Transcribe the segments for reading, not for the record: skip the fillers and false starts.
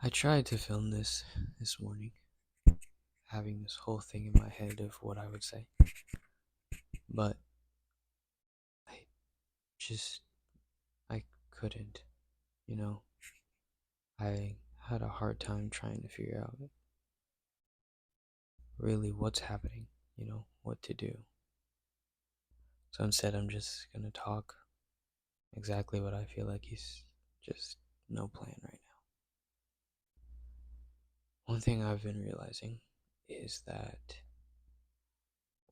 I tried to film this morning, having this whole thing in my head of what I would say, but I just I couldn't, you know. I had a hard time trying to figure out really what's happening, what to do. So instead I'm just gonna talk exactly what I feel like is just no plan right now. One thing I've been realizing is that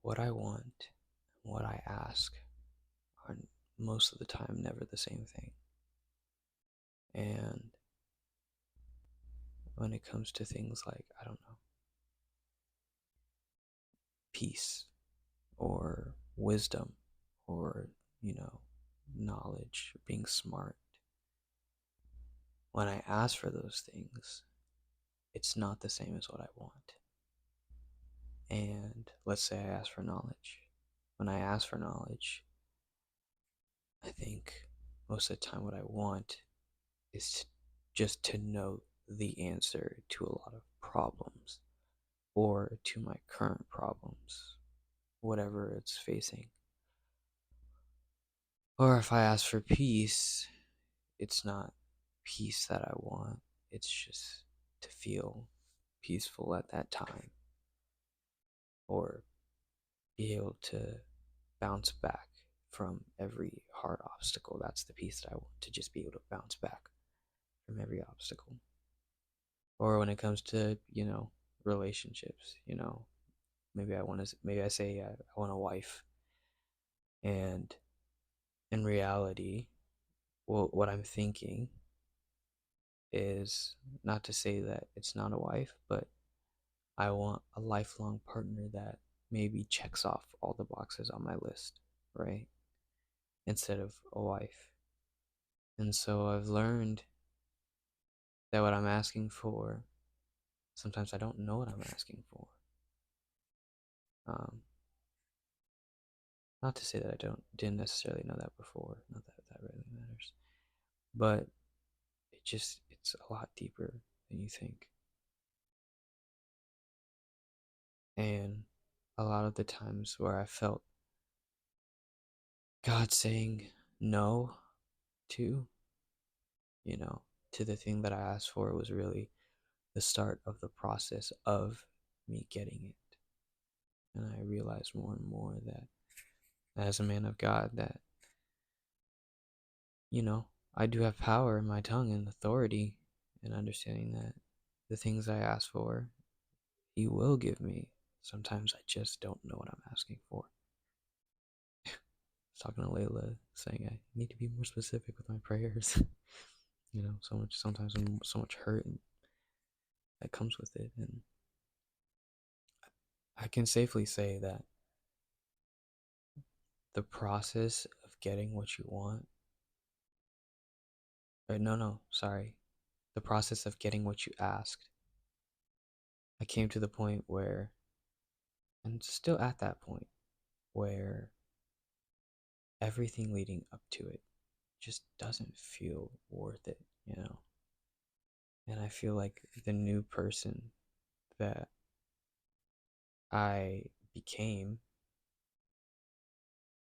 what I want and what I ask are most of the time never the same thing. And when it comes to things like, I don't know, peace or wisdom or, you know, knowledge, being smart, when I ask for those things, it's not the same as what I want. And let's say I ask for knowledge. When I ask for knowledge, I think most of the time what I want is just to know the answer to a lot of problems or to my current problems, whatever it's facing. Or if I ask for peace, it's not peace that I want, it's just to feel peaceful at that time or be able to bounce back from every hard obstacle. That's the peace that I want, to just be able to bounce back from every obstacle. Or when it comes to, relationships, maybe I say I want a wife, and in reality, well, what I'm thinking is not to say that it's not a wife, but I want a lifelong partner that maybe checks off all the boxes on my list, right? Instead of a wife. And so I've learned that what I'm asking for, sometimes I don't know what I'm asking for. Um, Not to say that didn't necessarily know that before, not that that really matters, but it's a lot deeper than you think. And a lot of the times where I felt God saying no to, you know, to the thing that I asked for was really the start of the process of me getting it. And I realized more and more that as a man of God, that, I do have power in my tongue and authority, and understanding that the things I ask for, He will give me. Sometimes I just don't know what I'm asking for. I was talking to Layla, saying I need to be more specific with my prayers. Sometimes so much hurt that comes with it. And I can safely say that the process of getting what you want, or no, sorry, the process of getting what you asked, I came to the point where, and still at that point, where everything leading up to it just doesn't feel worth it. And I feel like the new person that I became,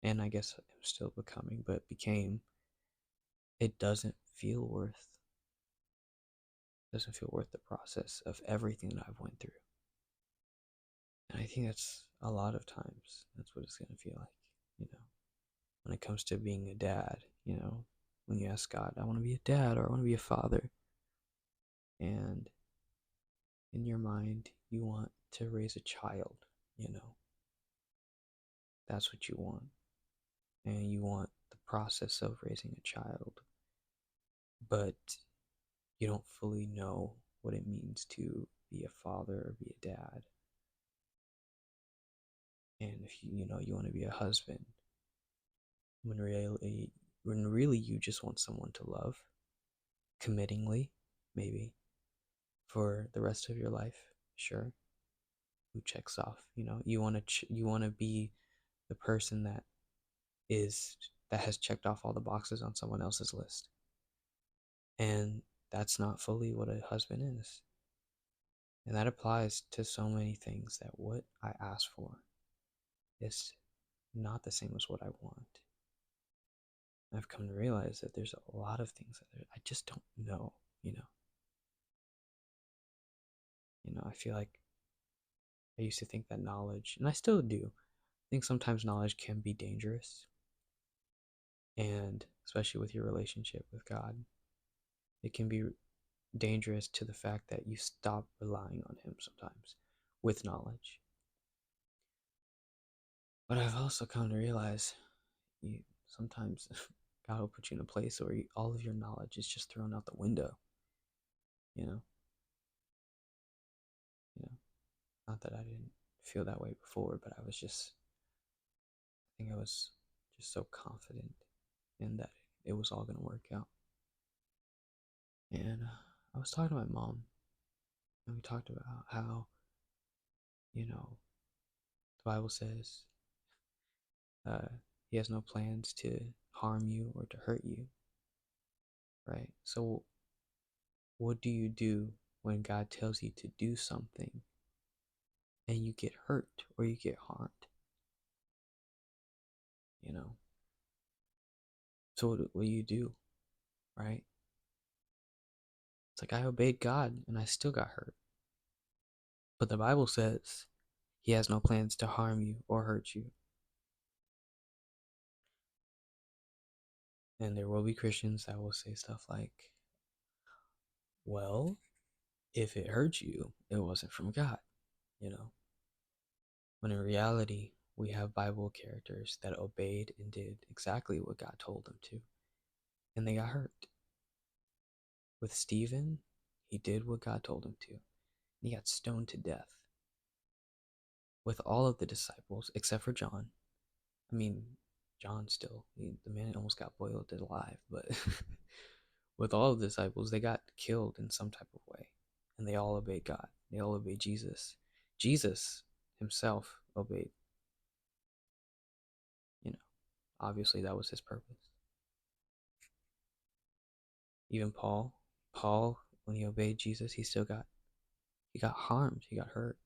and I guess I'm still becoming, but became, it doesn't feel worth the process of everything that I've went through. And I think that's a lot of times that's what it's gonna feel like, you know, when it comes to being a dad, when you ask God, I want to be a dad or I want to be a father, and in your mind you want to raise a child, you know, that's what you want, and you want the process of raising a child, but you don't fully know what it means to be a father or be a dad. And if you want to be a husband, when really you just want someone to love committingly, maybe for the rest of your life, sure, who checks off, you want to be the person that has checked off all the boxes on someone else's list. And that's not fully what a husband is. And that applies to so many things, that what I ask for is not the same as what I want. I've come to realize that there's a lot of things that I just don't know, you know. I feel like I used to think that knowledge, and I still do, I think sometimes knowledge can be dangerous. And especially with your relationship with God, it can be dangerous to the fact that you stop relying on Him sometimes with knowledge. But I've also come to realize you sometimes God will put you in a place where all of your knowledge is just thrown out the window. You know, you know. Not that I didn't feel that way before, but I think I was just so confident in that it was all gonna work out. And I was talking to my mom, and we talked about how, the Bible says uh, He has no plans to harm you or to hurt you, right? So, what do you do when God tells you to do something and you get hurt or you get harmed? You know, so what do you do, right? It's like I obeyed God and I still got hurt. But the Bible says He has no plans to harm you or hurt you. And there will be Christians that will say stuff like, well, if it hurt you, it wasn't from God, you know? When in reality, we have Bible characters that obeyed and did exactly what God told them to, and they got hurt. With Stephen, he did what God told him to, and he got stoned to death. With all of the disciples, except for John, I mean, John still, the man almost got boiled alive, but with all of the disciples, they got killed in some type of way, and they all obeyed God. They all obeyed Jesus. Jesus himself obeyed. You know, obviously that was his purpose. Even Paul, when he obeyed Jesus, he got harmed, he got hurt.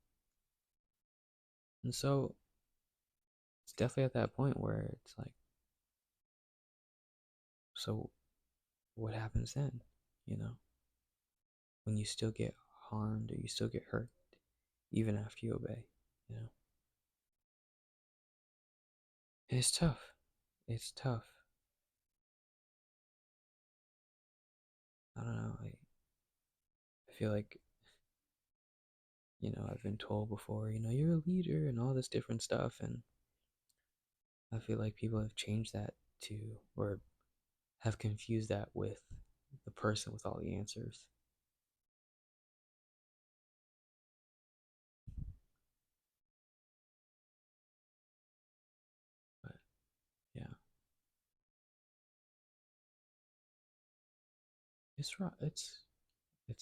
And so it's definitely at that point where it's like, so what happens then? You know, when you still get harmed or you still get hurt, even after you obey, you know. And it's tough. It's tough. I don't know. I feel like, I've been told before, you're a leader and all this different stuff. And I feel like people have changed that to, or have confused that with the person with all the answers. But yeah, it's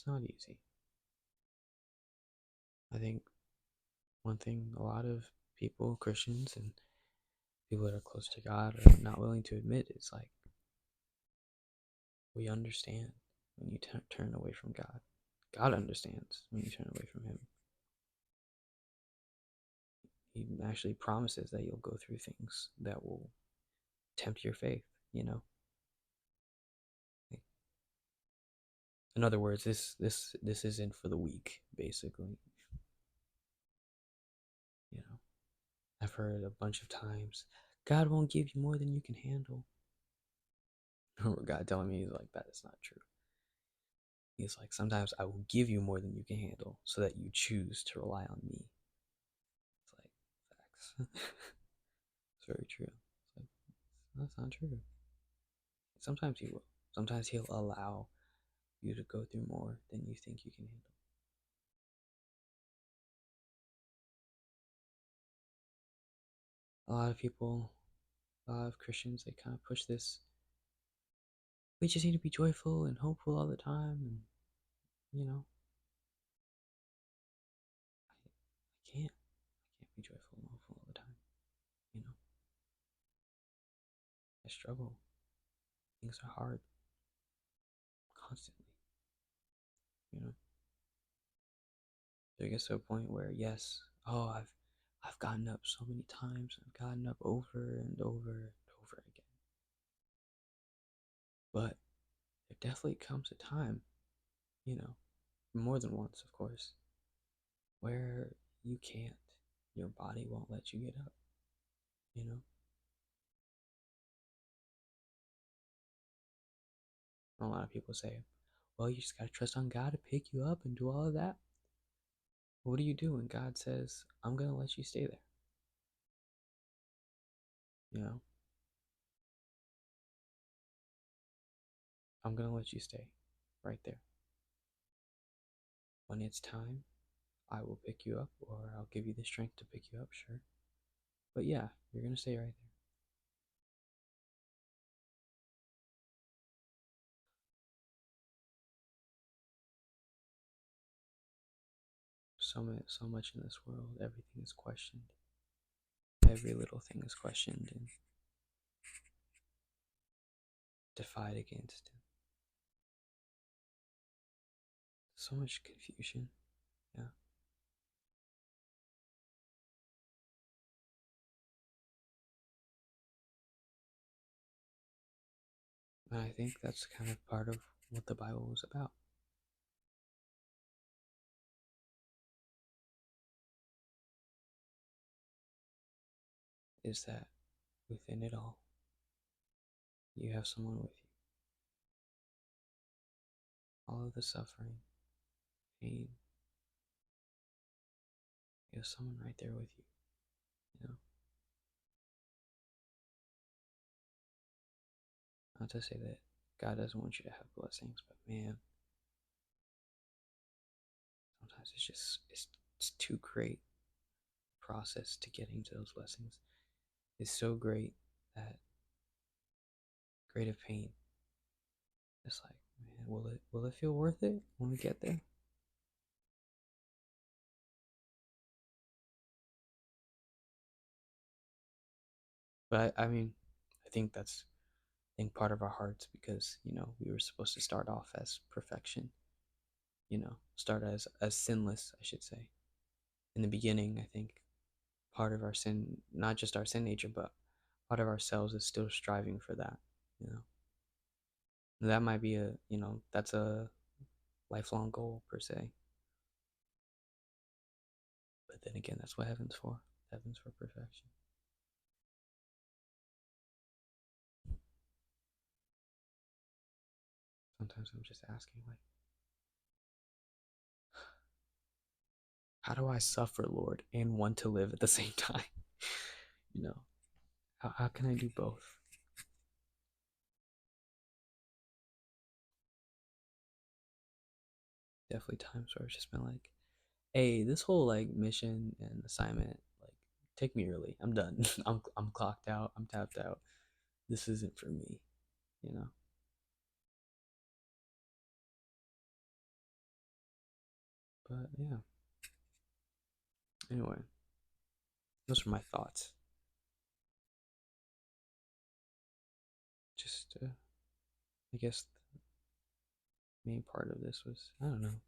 not easy. I think one thing a lot of people, Christians and people that are close to God, are not willing to admit is like, we understand when you turn away from God. God understands when you turn away from Him. He actually promises that you'll go through things that will tempt your faith, you know. Like, in other words, this isn't for the weak, basically. You know, I've heard a bunch of times, God won't give you more than you can handle. Or God telling me, He's like, that is not true. He's like, sometimes I will give you more than you can handle so that you choose to rely on me. It's like, facts. It's very true. It's like, that's not true. Sometimes He will. Sometimes He'll allow you to go through more than you think you can handle. A lot of people, a lot of Christians, they kind of push this. We just need to be joyful and hopeful all the time. And, you know, I can't. I can't be joyful and hopeful all the time. You know, I struggle. Things are hard constantly. you know. So it gets to a point where yes, oh, I've gotten up so many times. I've gotten up over and over and over again. But there definitely comes a time, you know, more than once, of course, where you can't. Your body won't let you get up, you know? A lot of people say, well, you just got to trust on God to pick you up and do all of that. What do you do when God says, I'm going to let you stay there? You know, I'm going to let you stay right there. When it's time, I will pick you up, or I'll give you the strength to pick you up, sure. But yeah, you're going to stay right there. So much in this world, everything is questioned. Every little thing is questioned and defied against. So much confusion. Yeah. And I think that's kind of part of what the Bible was about. Is that within it all, you have someone with you. All of the suffering, pain, you have someone right there with you, you know? Not to say that God doesn't want you to have blessings, but man, sometimes it's too great process to getting to those blessings. It's so great that great of pain. It's like, man, will it feel worth it when we get there? But I mean, I think that's part of our hearts because we were supposed to start off as perfection. Start as sinless, I should say. In the beginning, I think part of our sin, not just our sin nature, but part of ourselves is still striving for that. You know, and that might be that's a lifelong goal per se. But then again, that's what heaven's for. Heaven's for perfection. Sometimes I'm just asking, like, how do I suffer, Lord, and want to live at the same time? you know, how can I do both? Definitely times where it's just been like, hey, this whole like mission and assignment, like, take me early. I'm done. I'm clocked out. I'm tapped out. This isn't for me, you know. But yeah. Anyway, those are my thoughts. Just, I guess the main part of this was, I don't know,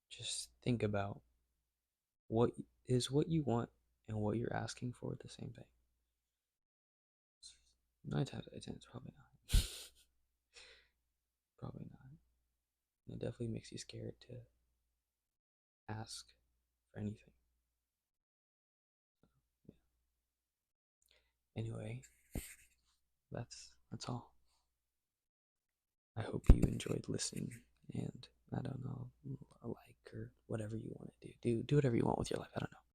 just think about what is what you want and what you're asking for at the same thing. 9 times out of 10, it's probably not. Probably not. And it definitely makes you scared to ask for anything. Yeah. Anyway, that's all. I hope you enjoyed listening, and I don't know, a like or whatever you want to do. Do whatever you want with your life. I don't know.